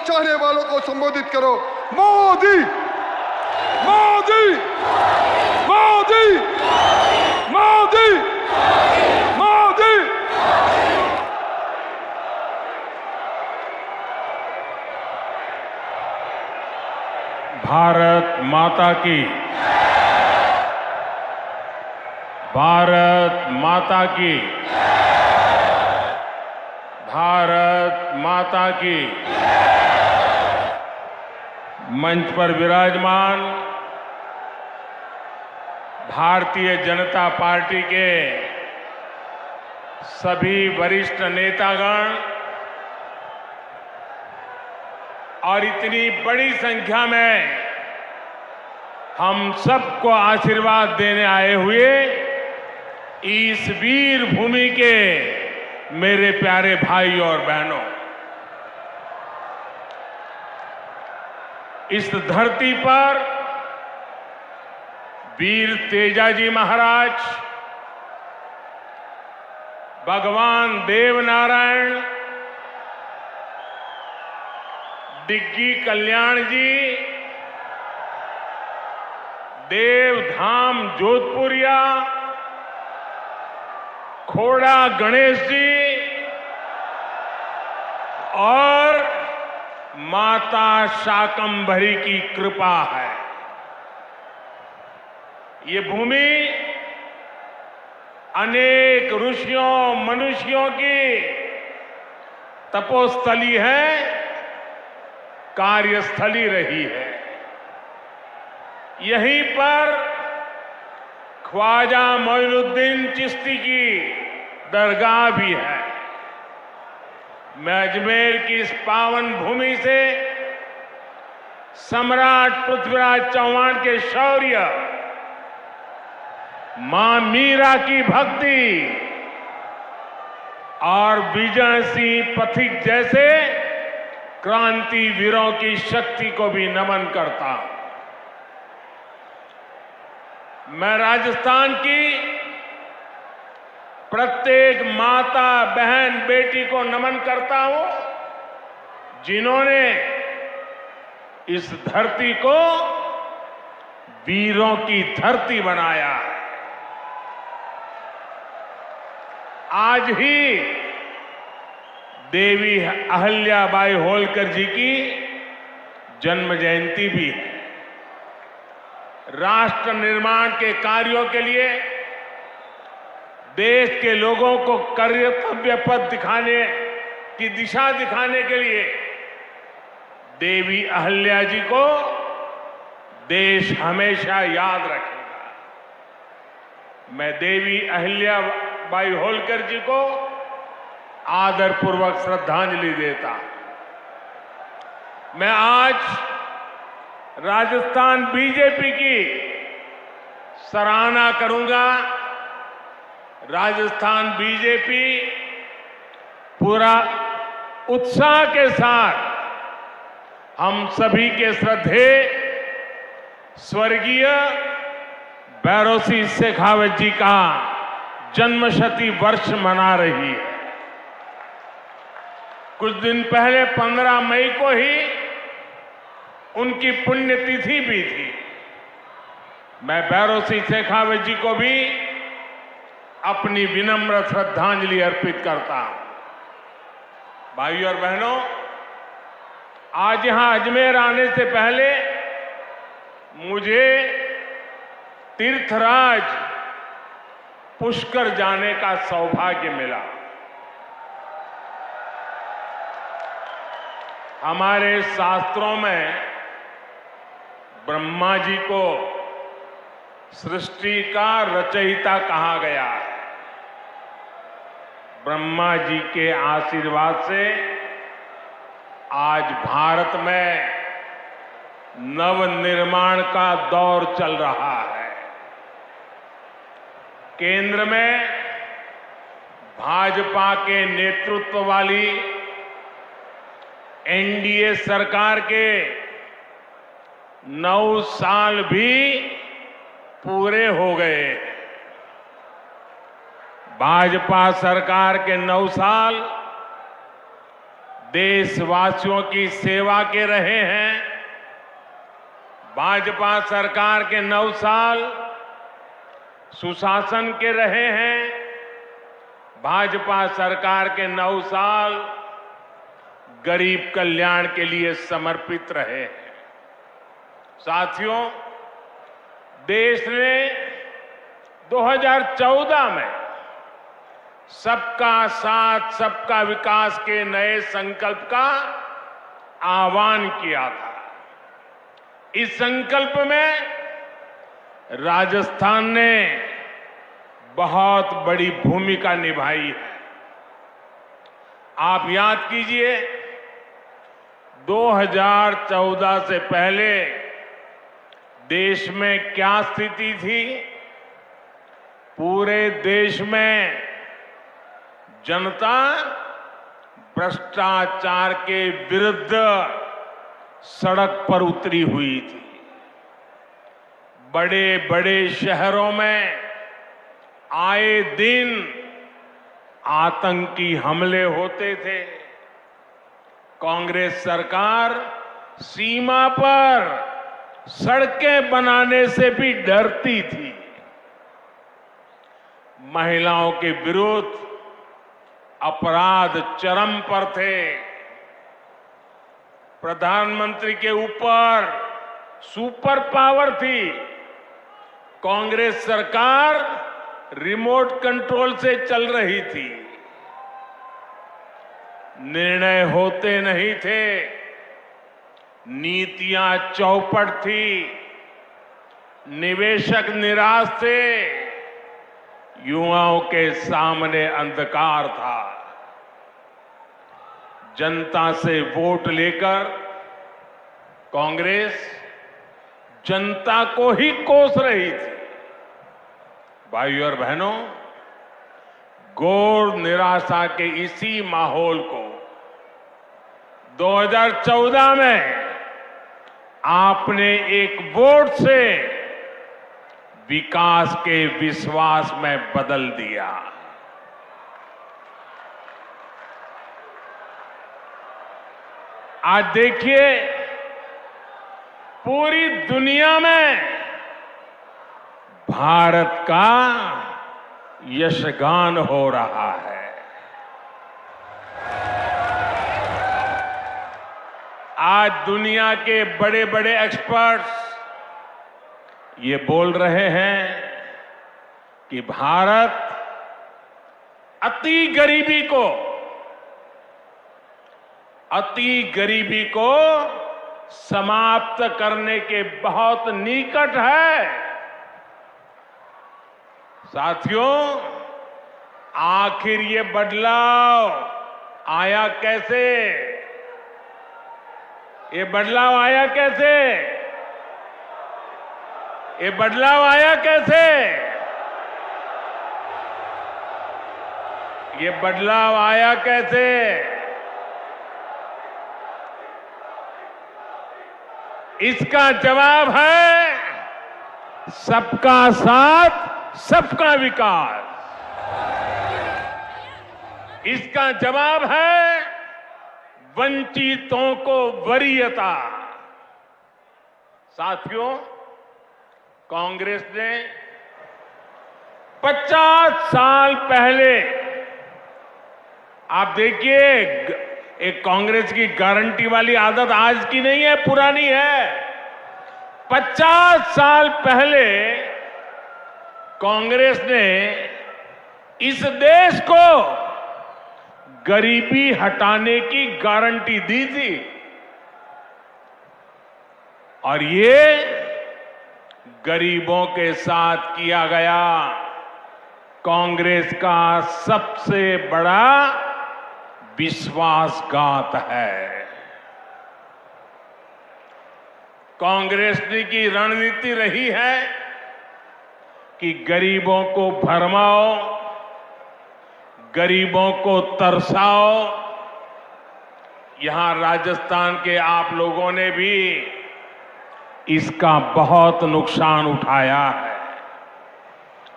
चाहने वालों को संबोधित करो। मोदी मोदी मोदी मोदी मोदी। भारत माता की, भारत माता की, भारत माता की। मंच पर विराजमान भारतीय जनता पार्टी के सभी वरिष्ठ नेतागण और इतनी बड़ी संख्या में हम सबको आशीर्वाद देने आए हुए इस वीर भूमि के मेरे प्यारे भाई और बहनों, इस धरती पर वीर तेजाजी महाराज, भगवान देवनारायण, डिग्गी कल्याण जी, देवधाम जोधपुरिया, खोड़ा गणेश जी और माता शाकंभरी की कृपा है। ये भूमि अनेक ऋषियों मनुष्यों की तपोस्थली है, कार्यस्थली रही है। यहीं पर ख्वाजा मोइनुद्दीन चिश्ती की दरगाह भी है। मैं अजमेर की इस पावन भूमि से सम्राट पृथ्वीराज चौहान के शौर्य, मां मीरा की भक्ति और विजय सिंह पथिक जैसे क्रांति वीरों की शक्ति को भी नमन करता हूं। मैं राजस्थान की प्रत्येक माता बहन बेटी को नमन करता हूं जिन्होंने इस धरती को वीरों की धरती बनाया। आज ही देवी अहिल्याबाई होलकर जी की जन्म जयंती भी है। राष्ट्र निर्माण के कार्यों के लिए देश के लोगों को कर्तव्य पथ दिखाने की दिशा दिखाने के लिए देवी अहिल्या जी को देश हमेशा याद रखेगा। मैं देवी अहिल्याबाई होलकर जी को आदरपूर्वक श्रद्धांजलि देता। मैं आज राजस्थान बीजेपी की सराहना करूंगा। राजस्थान बीजेपी पूरा उत्साह के साथ हम सभी के श्रद्धेय स्वर्गीय भैरों सिंह शेखावत जी का जन्मशती वर्ष मना रही है। कुछ दिन पहले 15 मई को ही उनकी पुण्यतिथि भी थी। मैं भैरों सिंह शेखावत जी को भी अपनी विनम्र श्रद्धांजलि अर्पित करता हूं। भाइयों और बहनों, आज यहां अजमेर आने से पहले मुझे तीर्थराज पुष्कर जाने का सौभाग्य मिला। हमारे शास्त्रों में ब्रह्मा जी को सृष्टि का रचयिता कहा गया है। ब्रह्मा जी के आशीर्वाद से आज भारत में नवनिर्माण का दौर चल रहा है। केंद्र में भाजपा के नेतृत्व वाली एनडीए सरकार के 9 साल भी पूरे हो गए। भाजपा सरकार के 9 साल देशवासियों की सेवा के रहे हैं। भाजपा सरकार के 9 साल सुशासन के रहे हैं। भाजपा सरकार के 9 साल गरीब कल्याण के लिए समर्पित रहे हैं। साथियों, देश ने 2014 में सबका साथ सबका विकास के नए संकल्प का आह्वान किया था। इस संकल्प में राजस्थान ने बहुत बड़ी भूमिका निभाई है। आप याद कीजिए, 2014 से पहले देश में क्या स्थिति थी। पूरे देश में जनता भ्रष्टाचार के विरुद्ध सड़क पर उतरी हुई थी। बड़े बड़े शहरों में आए दिन आतंकी हमले होते थे। कांग्रेस सरकार सीमा पर सड़कें बनाने से भी डरती थी। महिलाओं के विरुद्ध अपराध चरम पर थे। प्रधानमंत्री के ऊपर सुपर पावर थी। कांग्रेस सरकार रिमोट कंट्रोल से चल रही थी। निर्णय होते नहीं थे। नीतियां चौपट थी। निवेशक निराश थे। युवाओं के सामने अंधकार था। जनता से वोट लेकर कांग्रेस जनता को ही कोस रही थी। भाइयों और बहनों, घोर निराशा के इसी माहौल को 2014 में आपने एक वोट से विकास के विश्वास में बदल दिया। आज देखिए, पूरी दुनिया में भारत का यशगान हो रहा है। आज दुनिया के बड़े बड़े एक्सपर्ट्स ये बोल रहे हैं कि भारत अति गरीबी को समाप्त करने के बहुत निकट है। साथियों, आखिर ये बदलाव आया कैसे? ये बदलाव आया कैसे? ये बदलाव आया कैसे? ये बदलाव आया कैसे? इसका जवाब है सबका साथ, सबका विकास। इसका जवाब है वंचितों को वरीयता। साथियों, कांग्रेस ने 50 साल पहले, आप देखिए, एक कांग्रेस की गारंटी वाली आदत आज की नहीं है, पुरानी है। 50 साल पहले कांग्रेस ने इस देश को गरीबी हटाने की गारंटी दी थी। और ये गरीबों के साथ किया गया कांग्रेस का सबसे बड़ा विश्वासघात है। कांग्रेस की रणनीति रही है कि गरीबों को भरमाओ, गरीबों को तरसाओ। यहां राजस्थान के आप लोगों ने भी इसका बहुत नुकसान उठाया है।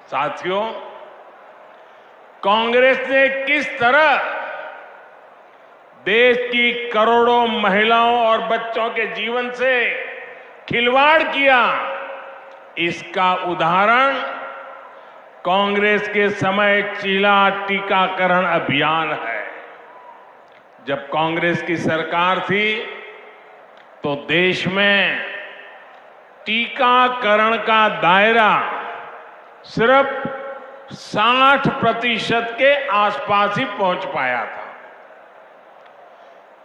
साथियों, कांग्रेस ने किस तरह देश की करोड़ों महिलाओं और बच्चों के जीवन से खिलवाड़ किया, इसका उदाहरण कांग्रेस के समय चला टीकाकरण अभियान है। जब कांग्रेस की सरकार थी तो देश में टीकाकरण का दायरा सिर्फ 60% के आसपास ही पहुंच पाया था।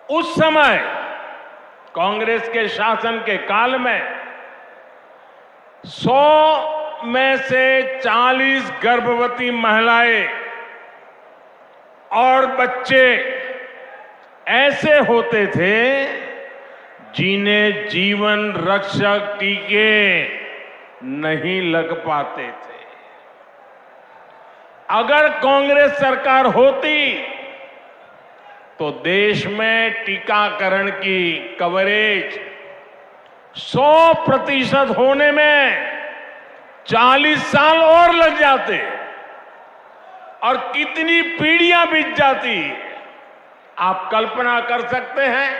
उस समय कांग्रेस के शासन के काल में 100 में से 40 गर्भवती महिलाएं और बच्चे ऐसे होते थे जिन्हें जीवन रक्षक टीके नहीं लग पाते थे। अगर कांग्रेस सरकार होती तो देश में टीकाकरण की कवरेज 100% होने में 40 साल और लग जाते और कितनी पीढ़ियां बीत जाती। आप कल्पना कर सकते हैं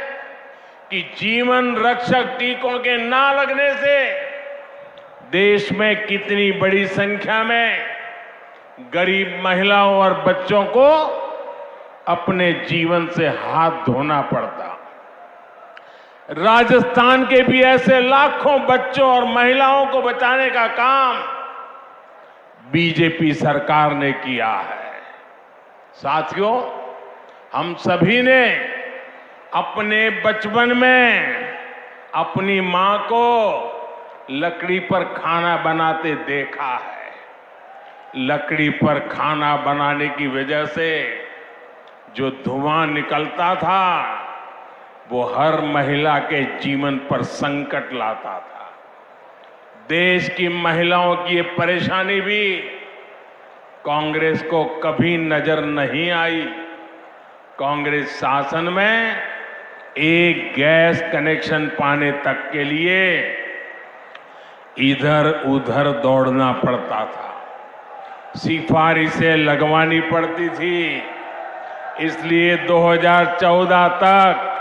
कि जीवन रक्षक टीकों के ना लगने से देश में कितनी बड़ी संख्या में गरीब महिलाओं और बच्चों को अपने जीवन से हाथ धोना पड़ता। राजस्थान के भी ऐसे लाखों बच्चों और महिलाओं को बचाने का काम बीजेपी सरकार ने किया है। साथियों, हम सभी ने अपने बचपन में अपनी मां को लकड़ी पर खाना बनाते देखा है। लकड़ी पर खाना बनाने की वजह से जो धुआं निकलता था वो हर महिला के जीवन पर संकट लाता था। देश की महिलाओं की ये परेशानी भी कांग्रेस को कभी नजर नहीं आई। कांग्रेस शासन में एक गैस कनेक्शन पाने तक के लिए इधर उधर दौड़ना पड़ता था, सिफारिशें लगवानी पड़ती थी। इसलिए 2014 तक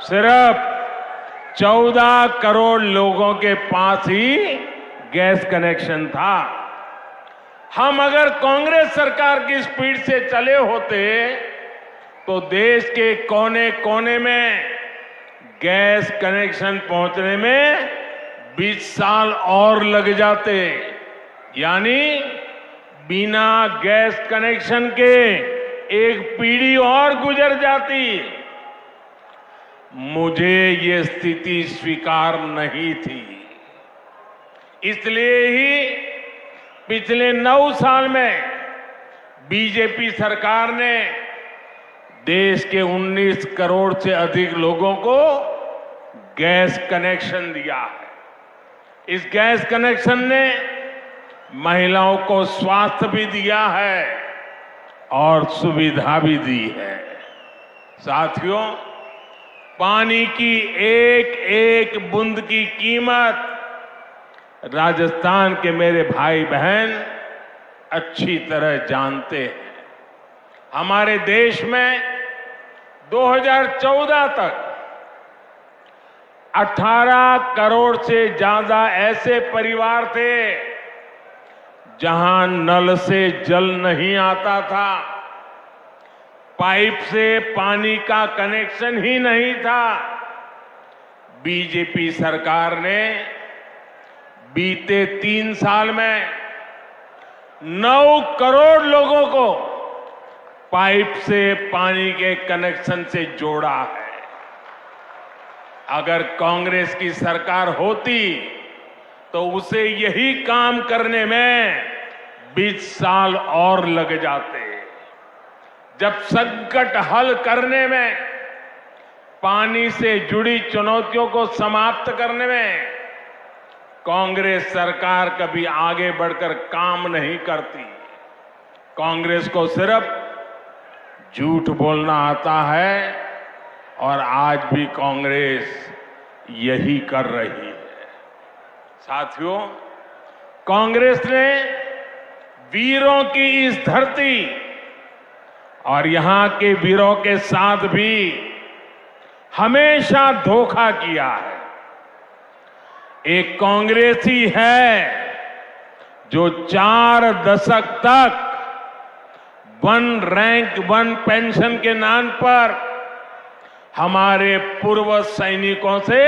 सिर्फ 14 करोड़ लोगों के पास ही गैस कनेक्शन था। हम अगर कांग्रेस सरकार की स्पीड से चले होते तो देश के कोने कोने में गैस कनेक्शन पहुंचने में 20 साल और लग जाते। यानी बिना गैस कनेक्शन के एक पीढ़ी और गुजर जाती। मुझे ये स्थिति स्वीकार नहीं थी। इसलिए ही पिछले 9 साल में बीजेपी सरकार ने देश के 19 करोड़ से अधिक लोगों को गैस कनेक्शन दिया है। इस गैस कनेक्शन ने महिलाओं को स्वास्थ्य भी दिया है और सुविधा भी दी है। साथियों, पानी की एक एक बूंद की कीमत राजस्थान के मेरे भाई बहन अच्छी तरह जानते हैं। हमारे देश में 2014 तक 18 करोड़ से ज्यादा ऐसे परिवार थे जहां नल से जल नहीं आता था, पाइप से पानी का कनेक्शन ही नहीं था। बीजेपी सरकार ने बीते 3 साल में 9 करोड़ लोगों को पाइप से पानी के कनेक्शन से जोड़ा है। अगर कांग्रेस की सरकार होती तो उसे यही काम करने में 20 साल और लग जाते। जब संकट हल करने में, पानी से जुड़ी चुनौतियों को समाप्त करने में कांग्रेस सरकार कभी आगे बढ़कर काम नहीं करती। कांग्रेस को सिर्फ झूठ बोलना आता है और आज भी कांग्रेस यही कर रही है। साथियों, कांग्रेस ने वीरों की इस धरती और यहां के वीरों के साथ भी हमेशा धोखा किया है। एक कांग्रेस ही है जो 4 दशक तक वन रैंक वन पेंशन के नाम पर हमारे पूर्व सैनिकों से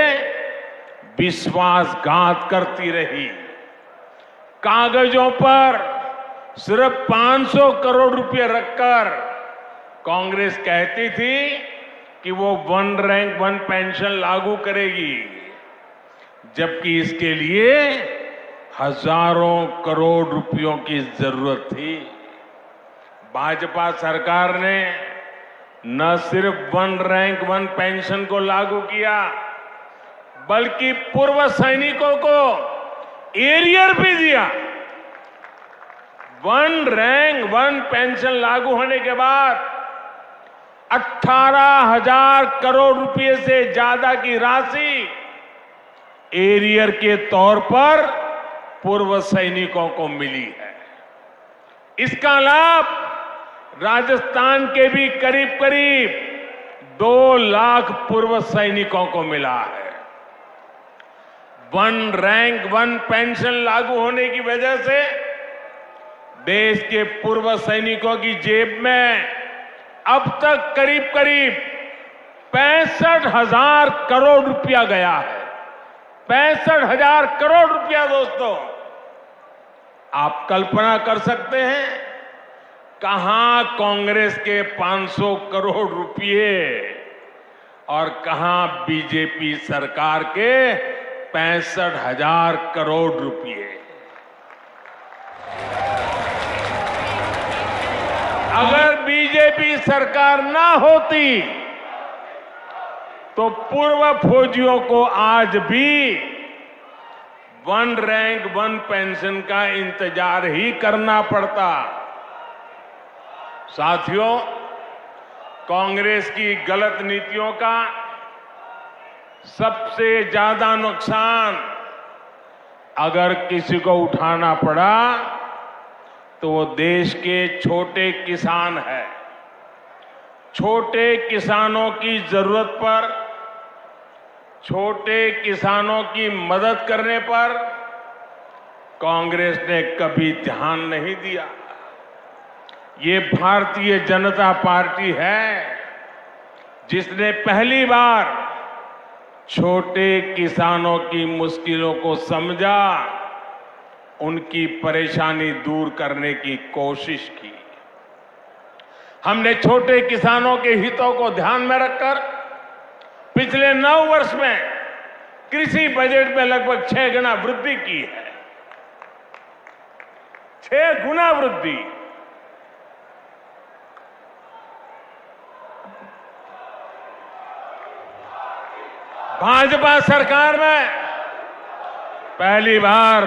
विश्वासघात करती रही। कागजों पर सिर्फ 500 करोड़ रुपए रखकर कांग्रेस कहती थी कि वो वन रैंक वन पेंशन लागू करेगी, जबकि इसके लिए हजारों करोड़ रुपयों की जरूरत थी। भाजपा सरकार ने न सिर्फ वन रैंक वन पेंशन को लागू किया, बल्कि पूर्व सैनिकों को एरियर भी दिया। वन रैंक वन पेंशन लागू होने के बाद 18,000 करोड़ रुपए से ज्यादा की राशि एरियर के तौर पर पूर्व सैनिकों को मिली है। इसका लाभ राजस्थान के भी करीब करीब 2 लाख पूर्व सैनिकों को मिला है। वन रैंक वन पेंशन लागू होने की वजह से देश के पूर्व सैनिकों की जेब में अब तक करीब करीब 65,000 करोड़ रुपया गया है। 65,000 करोड़ रुपया दोस्तों, आप कल्पना कर सकते हैं कहां कांग्रेस के 500 करोड़ रुपये और कहां बीजेपी सरकार के 65,000 करोड़ रुपये। अगर बीजेपी सरकार ना होती तो पूर्व फौजियों को आज भी वन रैंक वन पेंशन का इंतजार ही करना पड़ता। साथियों, कांग्रेस की गलत नीतियों का सबसे ज्यादा नुकसान अगर किसी को उठाना पड़ा तो वो देश के छोटे किसान है। छोटे किसानों की जरूरत पर, छोटे किसानों की मदद करने पर कांग्रेस ने कभी ध्यान नहीं दिया। ये भारतीय जनता पार्टी है जिसने पहली बार छोटे किसानों की मुश्किलों को समझा, उनकी परेशानी दूर करने की कोशिश की। हमने छोटे किसानों के हितों को ध्यान में रखकर पिछले 9 वर्ष में कृषि बजट में लगभग 6 गुना वृद्धि की है। 6 गुना वृद्धि। भाजपा सरकार में पहली बार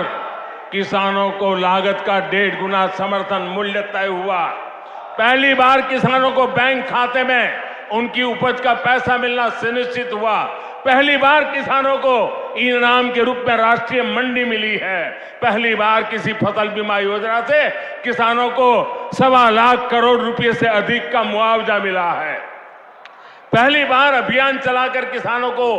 किसानों को लागत का 1.5 गुना समर्थन मूल्य तय हुआ। पहली बार किसानों को बैंक खाते में उनकी उपज का पैसा मिलना सुनिश्चित हुआ। पहली बार किसानों को इनाम के रूप में राष्ट्रीय मंडी मिली है। पहली बार किसी फसल बीमा योजना से किसानों को 1.25 लाख करोड़ रुपए से अधिक का मुआवजा मिला है। पहली बार अभियान चलाकर किसानों को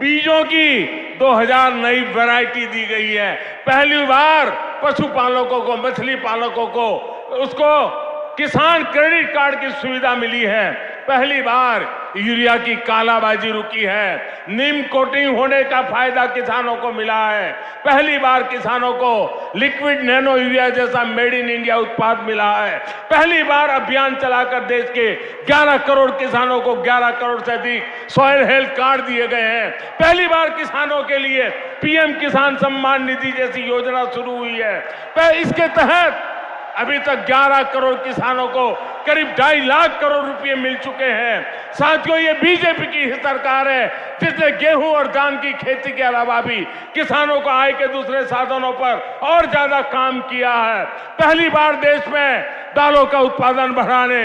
बीजों की 2000 नई वैरायटी दी गई है। पहली बार पशुपालकों को, मछली पालकों को उसको किसान क्रेडिट कार्ड की सुविधा मिली है। पहली बार यूरिया की कालाबाजी रुकी है। नीम कोटिंग होने का फायदा किसानों को मिला है। पहली बार किसानों को लिक्विड नैनो यूरिया जैसा मेड इन इंडिया उत्पाद मिला है। पहली बार अभियान चलाकर देश के 11 करोड़ किसानों को 11 करोड़ से अधिक सॉइल हेल्थ कार्ड दिए गए हैं। पहली बार किसानों के लिए पीएम किसान सम्मान निधि जैसी योजना शुरू हुई है। इसके तहत अभी तक 11 करोड़ किसानों को करीब 2.5 लाख करोड़ रुपए मिल चुके हैं। साथियों, ये बीजेपी की सरकार है जिसने गेहूं और धान की खेती के अलावा भी किसानों को आय के दूसरे साधनों पर और ज्यादा काम किया है। पहली बार देश में दालों का उत्पादन बढ़ाने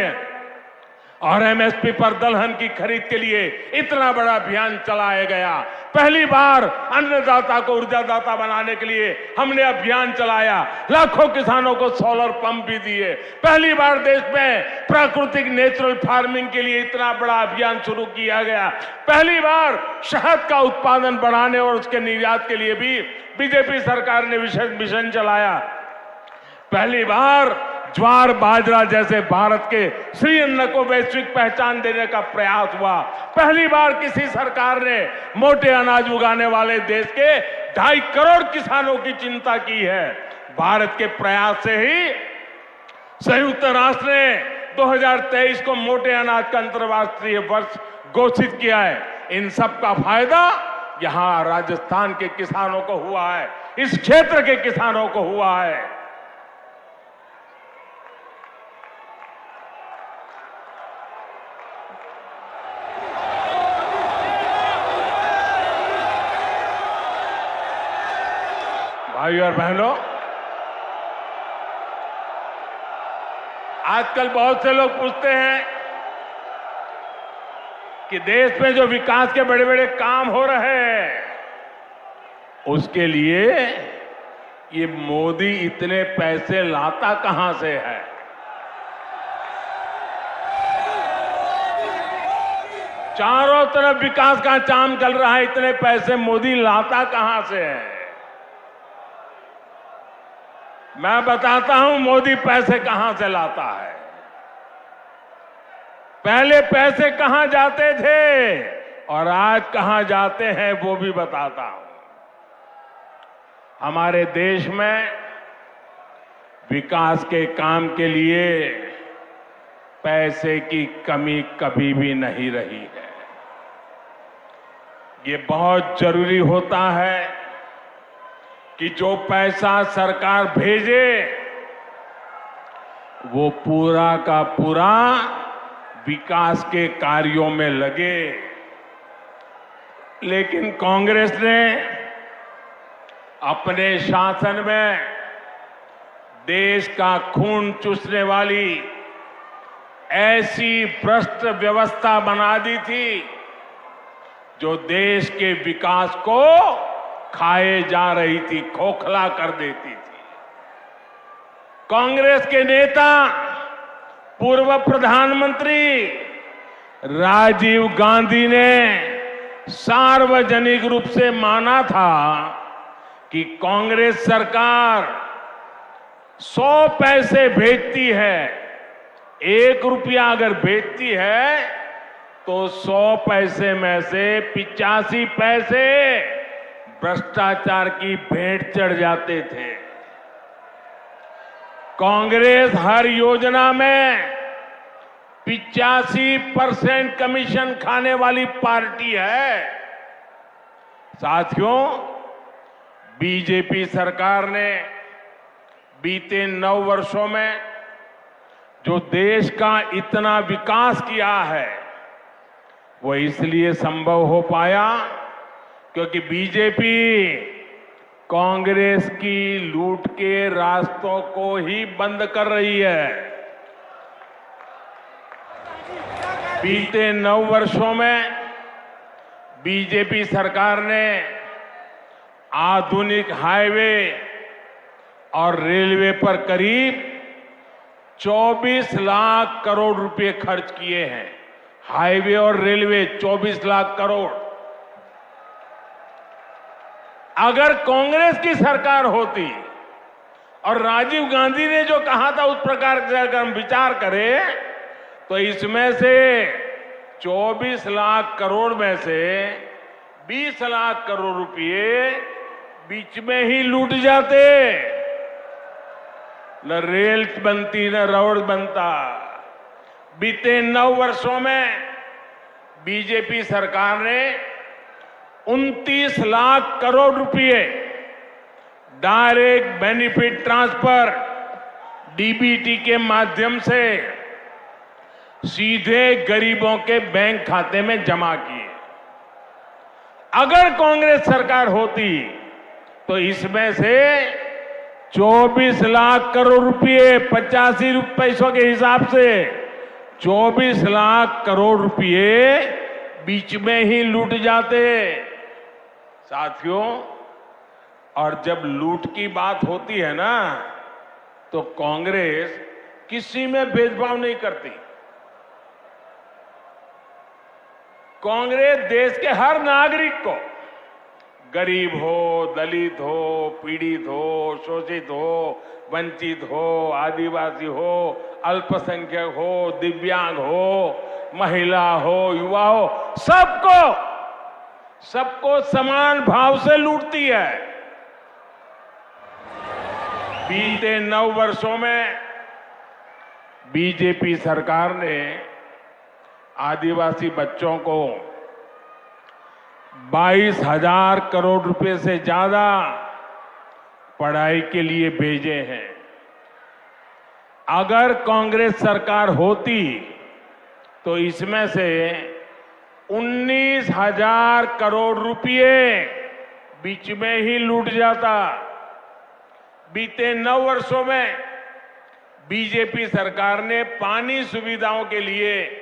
और एमएसपी पर दलहन की खरीद के लिए इतना बड़ा अभियान चलाया गया। पहली बार अन्नदाता को ऊर्जादाता बनाने के लिए हमने अभियान चलाया। लाखों किसानों को सोलर पंप भी दिए। पहली बार देश में प्राकृतिक नेचुरल फार्मिंग के लिए इतना बड़ा अभियान शुरू किया गया। पहली बार शहद का उत्पादन बढ़ाने और उसके निर्यात के लिए भी बीजेपी सरकार ने विशेष मिशन चलाया। पहली बार ज्वार बाजरा जैसे भारत के श्री अन्न को वैश्विक पहचान देने का प्रयास हुआ। पहली बार किसी सरकार ने मोटे अनाज उगाने वाले देश के 2.5 करोड़ किसानों की चिंता की है। भारत के प्रयास से ही संयुक्त राष्ट्र ने 2023 को मोटे अनाज का अंतर्राष्ट्रीय वर्ष घोषित किया है। इन सब का फायदा यहां राजस्थान के किसानों को हुआ है, इस क्षेत्र के किसानों को हुआ है। भाइयों और बहनों, आजकल बहुत से लोग पूछते हैं कि देश में जो विकास के बड़े बड़े काम हो रहे हैं उसके लिए ये मोदी इतने पैसे लाता कहां से है। चारों तरफ विकास का काम चल रहा है, इतने पैसे मोदी लाता कहां से है। मैं बताता हूं मोदी पैसे कहां से लाता है। पहले पैसे कहां जाते थे और आज कहां जाते हैं वो भी बताता हूं। हमारे देश में विकास के काम के लिए पैसे की कमी कभी भी नहीं रही है। ये बहुत जरूरी होता है कि जो पैसा सरकार भेजे वो पूरा का पूरा विकास के कार्यों में लगे। लेकिन कांग्रेस ने अपने शासन में देश का खून चूसने वाली ऐसी भ्रष्ट व्यवस्था बना दी थी जो देश के विकास को खाए जा रही थी, खोखला कर देती थी। कांग्रेस के नेता पूर्व प्रधानमंत्री राजीव गांधी ने सार्वजनिक रूप से माना था कि कांग्रेस सरकार 100 पैसे भेजती है, 1 रुपया अगर भेजती है तो 100 पैसे में से 85 पैसे भ्रष्टाचार की भेंट चढ़ जाते थे। कांग्रेस हर योजना में 85% कमीशन खाने वाली पार्टी है। साथियों, बीजेपी सरकार ने बीते 9 वर्षों में जो देश का इतना विकास किया है वो इसलिए संभव हो पाया क्योंकि बीजेपी कांग्रेस की लूट के रास्तों को ही बंद कर रही है। बीते 9 वर्षों में बीजेपी सरकार ने आधुनिक हाईवे और रेलवे पर करीब 24 लाख करोड़ रुपए खर्च किए हैं। हाईवे और रेलवे 24 लाख करोड़। अगर कांग्रेस की सरकार होती और राजीव गांधी ने जो कहा था उस प्रकार से अगर हम विचार करें तो इसमें से 24 लाख करोड़ में से 20 लाख करोड़ रुपए बीच में ही लूट जाते। न रेल बनती न रोड बनता। बीते 9 वर्षों में बीजेपी सरकार ने 29 लाख करोड़ रुपए डायरेक्ट बेनिफिट ट्रांसफर डीबीटी के माध्यम से सीधे गरीबों के बैंक खाते में जमा किए। अगर कांग्रेस सरकार होती तो इसमें से 24 लाख करोड़ रुपए 85 पैसों के हिसाब से 24 लाख करोड़ रुपए बीच में ही लूट जाते। साथियों, और जब लूट की बात होती है ना, तो कांग्रेस किसी में भेदभाव नहीं करती। कांग्रेस देश के हर नागरिक को, गरीब हो, दलित हो, पीड़ित हो, शोषित हो, वंचित हो, आदिवासी हो, अल्पसंख्यक हो, दिव्यांग हो, महिला हो, युवा हो, सबको समान भाव से लूटती है। बीते 9 वर्षों में बीजेपी सरकार ने आदिवासी बच्चों को 22,000 करोड़ रुपए से ज्यादा पढ़ाई के लिए भेजे हैं। अगर कांग्रेस सरकार होती तो इसमें से 19,000 करोड़ रुपए बीच में ही लूट जाता। बीते 9 वर्षों में बीजेपी सरकार ने पानी सुविधाओं के लिए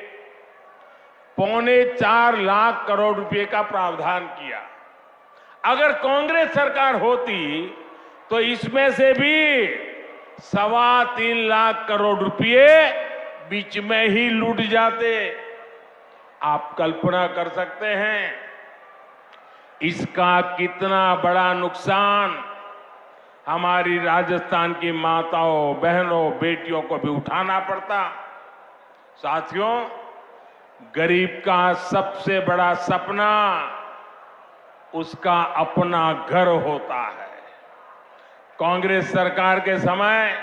4.25 लाख करोड़ रुपए का प्रावधान किया। अगर कांग्रेस सरकार होती तो इसमें से भी 3.25 लाख करोड़ रुपए बीच में ही लूट जाते। आप कल्पना कर सकते हैं इसका कितना बड़ा नुकसान हमारी राजस्थान की माताओं, बहनों, बेटियों को भी उठाना पड़ता। साथियों, गरीब का सबसे बड़ा सपना उसका अपना घर होता है। कांग्रेस सरकार के समय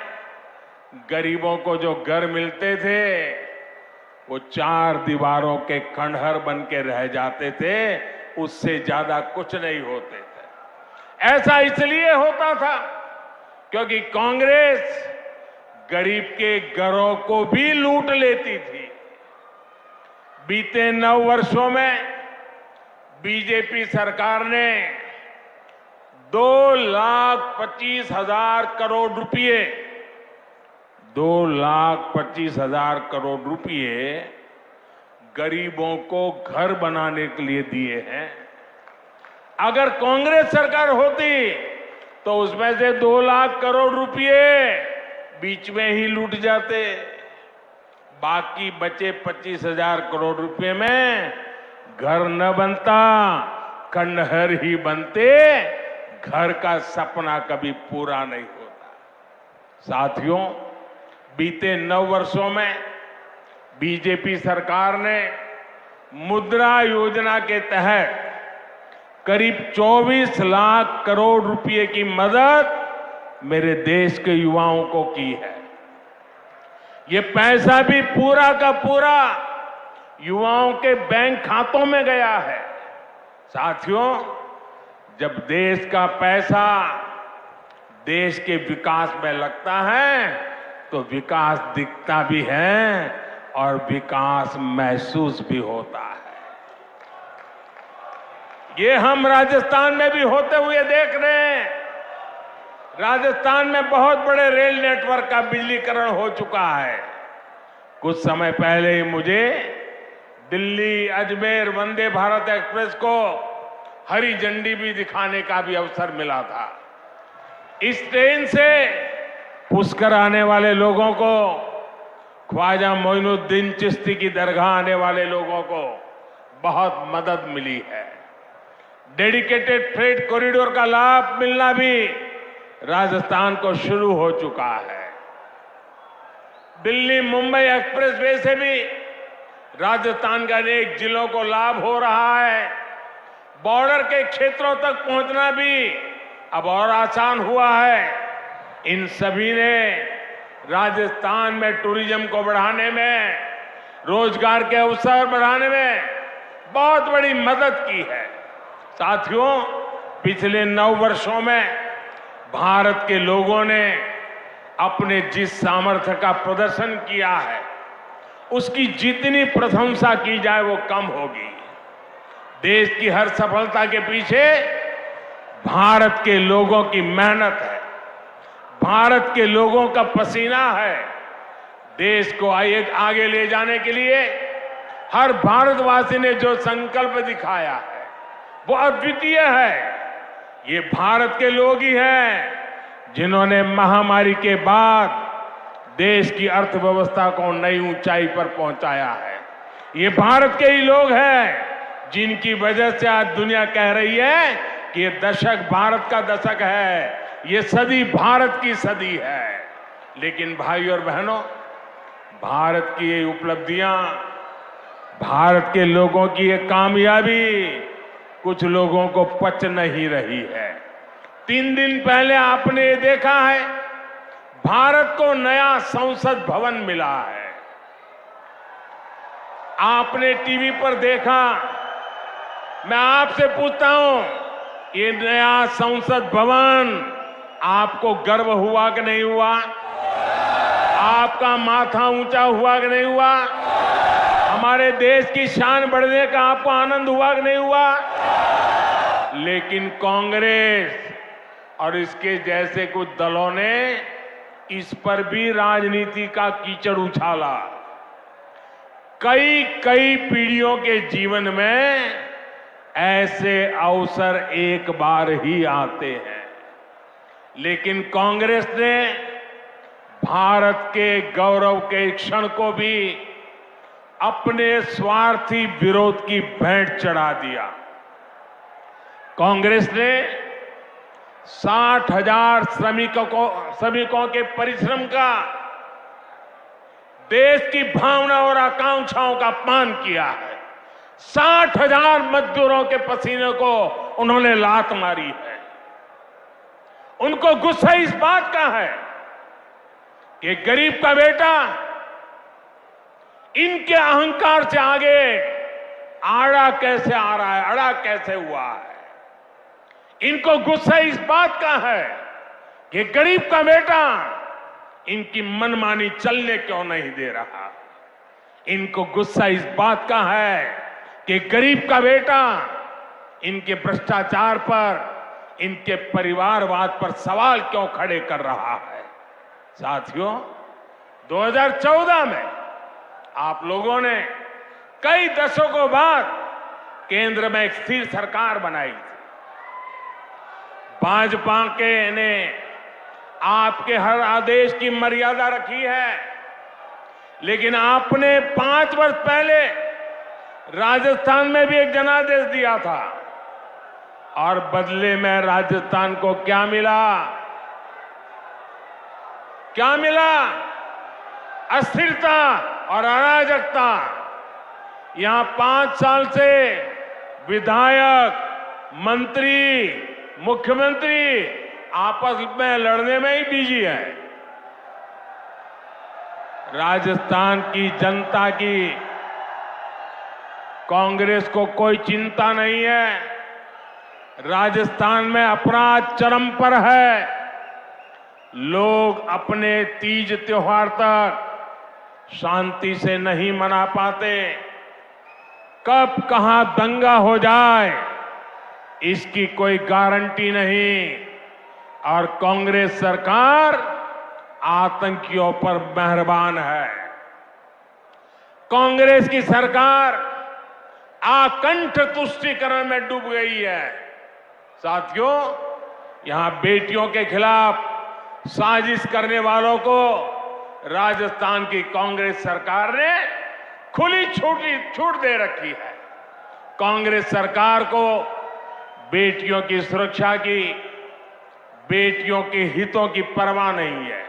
गरीबों को जो घर मिलते थे वो 4 दीवारों के खंडहर बन के रह जाते थे, उससे ज्यादा कुछ नहीं होते थे। ऐसा इसलिए होता था क्योंकि कांग्रेस गरीब के घरों को भी लूट लेती थी। बीते 9 वर्षों में बीजेपी सरकार ने 2,25,000 करोड़ रुपए 2,25,000 करोड़ रुपए गरीबों को घर बनाने के लिए दिए हैं। अगर कांग्रेस सरकार होती तो उसमें से 2 लाख करोड़ रुपए बीच में ही लूट जाते। बाकी बचे 25,000 करोड़ रुपए में घर न बनता, खंडहर ही बनते, घर का सपना कभी पूरा नहीं होता। साथियों, बीते 9 वर्षों में बीजेपी सरकार ने मुद्रा योजना के तहत करीब 24 लाख करोड़ रुपए की मदद मेरे देश के युवाओं को की है। ये पैसा भी पूरा का पूरा युवाओं के बैंक खातों में गया है। साथियों, जब देश का पैसा देश के विकास में लगता है तो विकास दिखता भी है और विकास महसूस भी होता है। ये हम राजस्थान में भी होते हुए देख रहे हैं। राजस्थान में बहुत बड़े रेल नेटवर्क का बिजलीकरण हो चुका है। कुछ समय पहले ही मुझे दिल्ली अजमेर वंदे भारत एक्सप्रेस को हरी झंडी भी दिखाने का भी अवसर मिला था। इस ट्रेन से पुष्कर आने वाले लोगों को, ख्वाजा मोइनुद्दीन चिश्ती की दरगाह आने वाले लोगों को बहुत मदद मिली है। डेडिकेटेड फ्रेट कॉरिडोर का लाभ मिलना भी राजस्थान को शुरू हो चुका है। दिल्ली मुंबई एक्सप्रेसवे से भी राजस्थान के अनेक जिलों को लाभ हो रहा है। बॉर्डर के क्षेत्रों तक पहुंचना भी अब और आसान हुआ है। इन सभी ने राजस्थान में टूरिज्म को बढ़ाने में, रोजगार के अवसर बढ़ाने में बहुत बड़ी मदद की है। साथियों, पिछले 9 वर्षों में भारत के लोगों ने अपने जिस सामर्थ्य का प्रदर्शन किया है, उसकी जितनी प्रशंसा की जाए वो कम होगी। देश की हर सफलता के पीछे भारत के लोगों की मेहनत है, भारत के लोगों का पसीना है, देश को आगे ले जाने के लिए हर भारतवासी ने जो संकल्प दिखाया है वो अद्वितीय है। ये भारत के लोग ही हैं जिन्होंने महामारी के बाद देश की अर्थव्यवस्था को नई ऊंचाई पर पहुंचाया है। ये भारत के ही लोग हैं जिनकी वजह से आज दुनिया कह रही है कि ये दशक भारत का दशक है, ये सदी भारत की सदी है। लेकिन भाई और बहनों, भारत की ये उपलब्धियां, भारत के लोगों की ये कामयाबी कुछ लोगों को पच नहीं रही है। 3 दिन पहले आपने ये देखा है, भारत को नया संसद भवन मिला है। आपने टीवी पर देखा। मैं आपसे पूछता हूं, ये नया संसद भवन आपको गर्व हुआ कि नहीं हुआ? आपका माथा ऊंचा हुआ कि नहीं हुआ? हमारे देश की शान बढ़ने का आपको आनंद हुआ कि नहीं हुआ? लेकिन कांग्रेस और इसके जैसे कुछ दलों ने इस पर भी राजनीति का कीचड़ उछाला। कई पीढ़ियों के जीवन में ऐसे अवसर एक बार ही आते हैं, लेकिन कांग्रेस ने भारत के गौरव के क्षण को भी अपने स्वार्थी विरोध की भेंट चढ़ा दिया। कांग्रेस ने 60,000 श्रमिकों के परिश्रम का, देश की भावना और आकांक्षाओं का अपमान किया है। 60,000 मजदूरों के पसीने को उन्होंने लात मारी है। उनको गुस्सा इस बात का है कि गरीब का बेटा इनके अहंकार से आगे आड़ा कैसे आ रहा है, अड़ा कैसे हुआ है। इनको गुस्सा इस बात का है कि गरीब का बेटा इनकी मनमानी चलने क्यों नहीं दे रहा। इनको गुस्सा इस बात का है कि गरीब का बेटा इनके भ्रष्टाचार पर, इनके परिवारवाद पर सवाल क्यों खड़े कर रहा है। साथियों, 2014 में आप लोगों ने कई दशकों बाद केंद्र में एक स्थिर सरकार बनाई थी। भाजपा ने आपके हर आदेश की मर्यादा रखी है, लेकिन आपने 5 वर्ष पहले राजस्थान में भी एक जनादेश दिया था और बदले में राजस्थान को क्या मिला? क्या मिला? अस्थिरता और अराजकता। यहां 5 साल से विधायक, मंत्री, मुख्यमंत्री आपस में लड़ने में ही बिजी है। राजस्थान की जनता की कांग्रेस को कोई चिंता नहीं है। राजस्थान में अपराध चरम पर है। लोग अपने तीज त्योहार तक शांति से नहीं मना पाते। कब कहां दंगा हो जाए इसकी कोई गारंटी नहीं। और कांग्रेस सरकार आतंकियों पर मेहरबान है। कांग्रेस की सरकार आकंठ तुष्टीकरण में डूब गई है। साथियों, यहां बेटियों के खिलाफ साजिश करने वालों को राजस्थान की कांग्रेस सरकार ने खुली छूट दे रखी है। कांग्रेस सरकार को बेटियों की सुरक्षा की, बेटियों के हितों की परवाह नहीं है।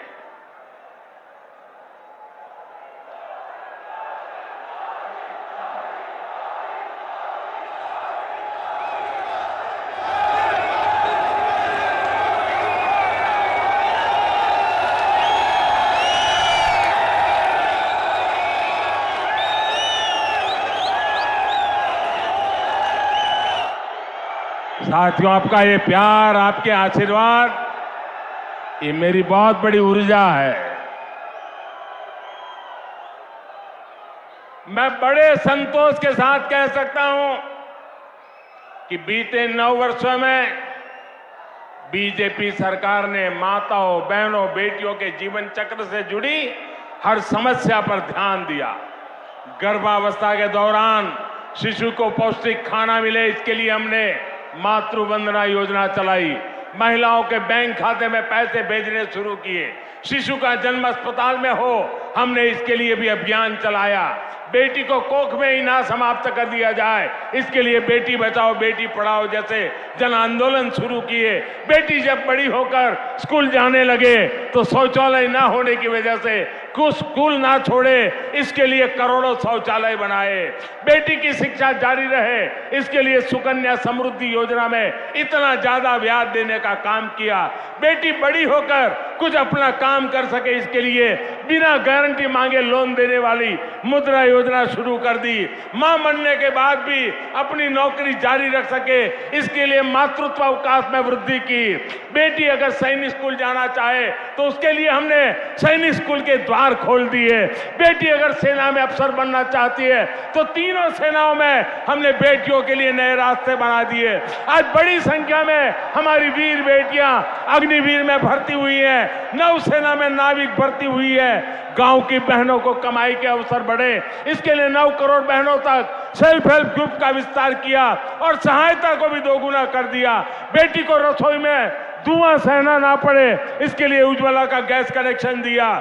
साथियों, आपका ये प्यार, आपके आशीर्वाद, ये मेरी बहुत बड़ी ऊर्जा है। मैं बड़े संतोष के साथ कह सकता हूं कि बीते 9 वर्षों में बीजेपी सरकार ने माताओं, बहनों, बेटियों के जीवन चक्र से जुड़ी हर समस्या पर ध्यान दिया। गर्भावस्था के दौरान शिशु को पौष्टिक खाना मिले, इसके लिए हमने मातृ वंदना योजना चलाई। महिलाओं के बैंक खाते में पैसे भेजने शुरू किए। शिशु का जन्म अस्पताल में हो, हमने इसके लिए भी अभियान चलाया। बेटी को कोख में ही ना समाप्त कर दिया जाए, इसके लिए बेटी बचाओ बेटी पढ़ाओ जैसे जन आंदोलन शुरू किए। बेटी जब बड़ी होकर स्कूल जाने लगे तो शौचालय ना होने की वजह से कुछ स्कूल ना छोड़े, इसके लिए करोड़ों शौचालय बनाए। बेटी की शिक्षा जारी रहे, इसके लिए सुकन्या समृद्धि योजना में इतना ज्यादा ब्याज देने का काम किया। बेटी बड़ी होकर कुछ अपना काम कर सके, इसके लिए बिना गारंटी मांगे लोन देने वाली मुद्रा योजना शुरू कर दी। मां बनने के बाद भी अपनी नौकरी जारी रख सके, इसके लिए मातृत्व अवकाश में वृद्धि की। बेटी अगर सैनिक स्कूल जाना चाहे तो उसके लिए हमने सैनिक स्कूल के द्वार खोल दिए। बेटी अगर सेना में अफसर बनना चाहती है तो तीनों सेनाओं में हमने बेटियों के लिए नए रास्ते बना दिए। आज बड़ी संख्या में हमारी वीर बेटियां अग्निवीर में भर्ती हुई है, नौसेना में नाविक भर्ती हुई है। गांव की बहनों को कमाई के अवसर बढ़े, इसके लिए 9 करोड़ बहनों तक सेल्फ हेल्प ग्रुप का विस्तार किया और सहायता को भी दोगुना कर दिया। बेटी को रसोई में धुआं सहना ना पड़े, इसके लिए उज्ज्वला का गैस कनेक्शन दिया।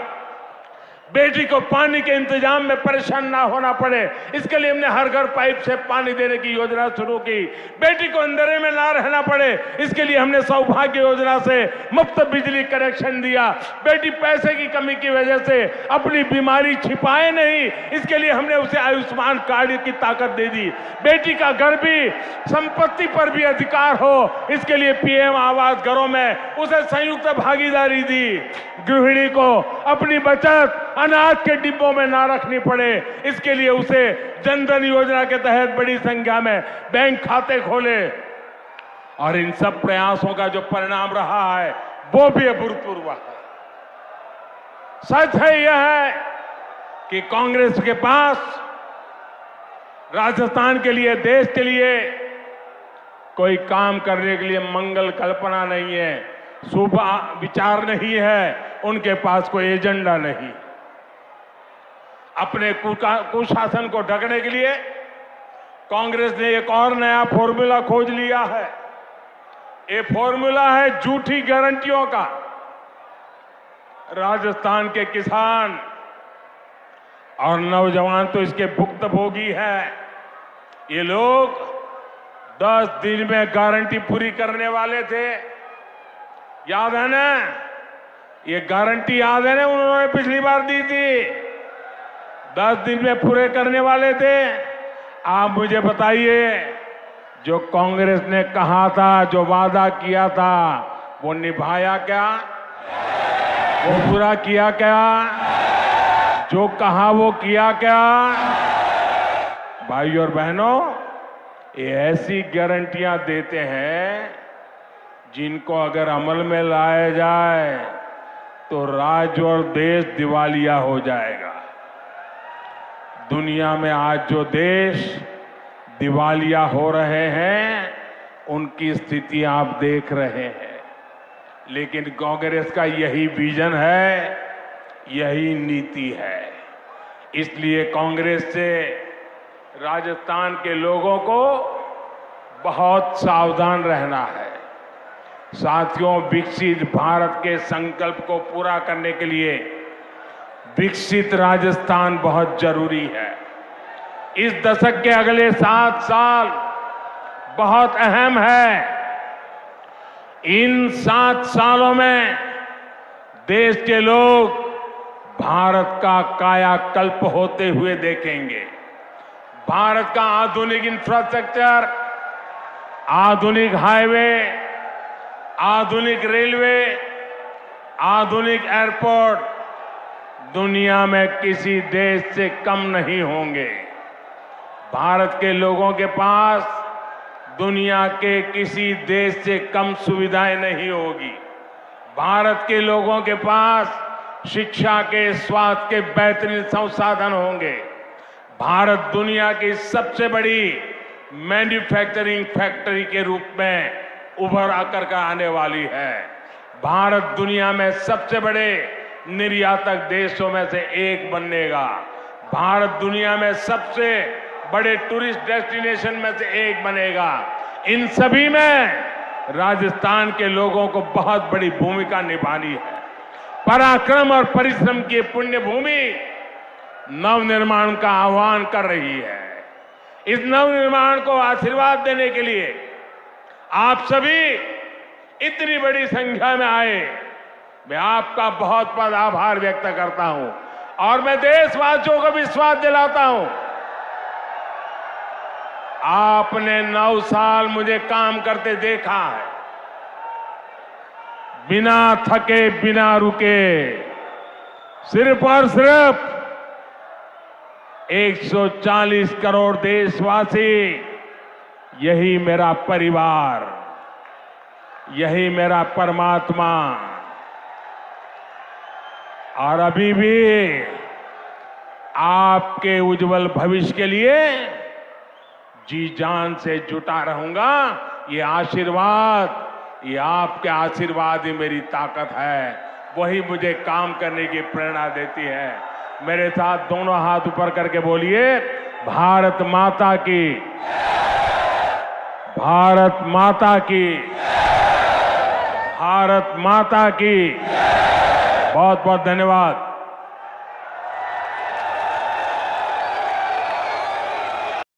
बेटी को पानी के इंतजाम में परेशान ना होना पड़े, इसके लिए हमने हर घर पाइप से पानी देने की योजना शुरू की। बेटी को अंधेरे में ना रहना पड़े, इसके लिए हमने सौभाग्य योजना से मुफ्त बिजली कनेक्शन दिया। बेटी पैसे की कमी की वजह से अपनी बीमारी छिपाए नहीं, इसके लिए हमने उसे आयुष्मान कार्ड की ताकत दे दी। बेटी का घर भी संपत्ति पर भी अधिकार हो, इसके लिए पीएम आवास घरों में उसे संयुक्त भागीदारी दी। गृहिणी को अपनी बचत अनाज के डिब्बों में ना रखनी पड़े, इसके लिए उसे जनधन योजना के तहत बड़ी संख्या में बैंक खाते खोले। और इन सब प्रयासों का जो परिणाम रहा है वो भी अभूतपूर्व है। सच है यह है कि कांग्रेस के पास राजस्थान के लिए, देश के लिए कोई काम करने के लिए मंगल कल्पना नहीं है, शुभ विचार नहीं है, उनके पास कोई एजेंडा नहीं। अपने कुशासन को ढकने के लिए कांग्रेस ने एक और नया फॉर्मूला खोज लिया है। ये फॉर्मूला है झूठी गारंटियों का। राजस्थान के किसान और नौजवान तो इसके भुक्तभोगी हैं। ये लोग 10 दिन में गारंटी पूरी करने वाले थे, याद है ना? ये गारंटी याद है ना, उन्होंने पिछली बार दी थी, 10 दिन में पूरे करने वाले थे। आप मुझे बताइए, जो कांग्रेस ने कहा था, जो वादा किया था, वो निभाया क्या? वो पूरा किया क्या? जो कहा वो किया क्या? भाइयों और बहनों, ये ऐसी गारंटियां देते हैं जिनको अगर अमल में लाया जाए तो राज्य और देश दिवालिया हो जाएगा। दुनिया में आज जो देश दिवालिया हो रहे हैं उनकी स्थिति आप देख रहे हैं, लेकिन कांग्रेस का यही विजन है, यही नीति है। इसलिए कांग्रेस से राजस्थान के लोगों को बहुत सावधान रहना है। साथियों, विकसित भारत के संकल्प को पूरा करने के लिए विकसित राजस्थान बहुत जरूरी है। इस दशक के अगले 7 साल बहुत अहम है। इन 7 सालों में देश के लोग भारत का कायाकल्प होते हुए देखेंगे। भारत का आधुनिक इंफ्रास्ट्रक्चर, आधुनिक हाईवे, आधुनिक रेलवे, आधुनिक एयरपोर्ट दुनिया में किसी देश से कम नहीं होंगे। भारत के लोगों के पास दुनिया के किसी देश से कम सुविधाएं नहीं होगी। भारत के लोगों के पास शिक्षा के, स्वास्थ्य के बेहतरीन संसाधन होंगे। भारत दुनिया की सबसे बड़ी मैन्युफैक्चरिंग फैक्ट्री के रूप में उभर आकर के आने वाली है। भारत दुनिया में सबसे बड़े निर्यातक देशों में से एक बनेगा। भारत दुनिया में सबसे बड़े टूरिस्ट डेस्टिनेशन में से एक बनेगा। इन सभी में राजस्थान के लोगों को बहुत बड़ी भूमिका निभानी है। पराक्रम और परिश्रम की पुण्य भूमि नवनिर्माण का आह्वान कर रही है। इस नवनिर्माण को आशीर्वाद देने के लिए आप सभी इतनी बड़ी संख्या में आए, मैं आपका बहुत बहुत आभार व्यक्त करता हूं और मैं देशवासियों को विश्वास दिलाता हूं, आपने 9 साल मुझे काम करते देखा है, बिना थके बिना रुके, सिर्फ और सिर्फ 140 करोड़ देशवासी, यही मेरा परिवार, यही मेरा परमात्मा। और अभी भी आपके उज्जवल भविष्य के लिए जी जान से जुटा रहूंगा। ये आशीर्वाद, ये आपके आशीर्वाद ही मेरी ताकत है, वही मुझे काम करने की प्रेरणा देती है। मेरे साथ दोनों हाथ ऊपर करके बोलिए, भारत माता की, भारत माता की, भारत माता की। बहुत बहुत धन्यवाद।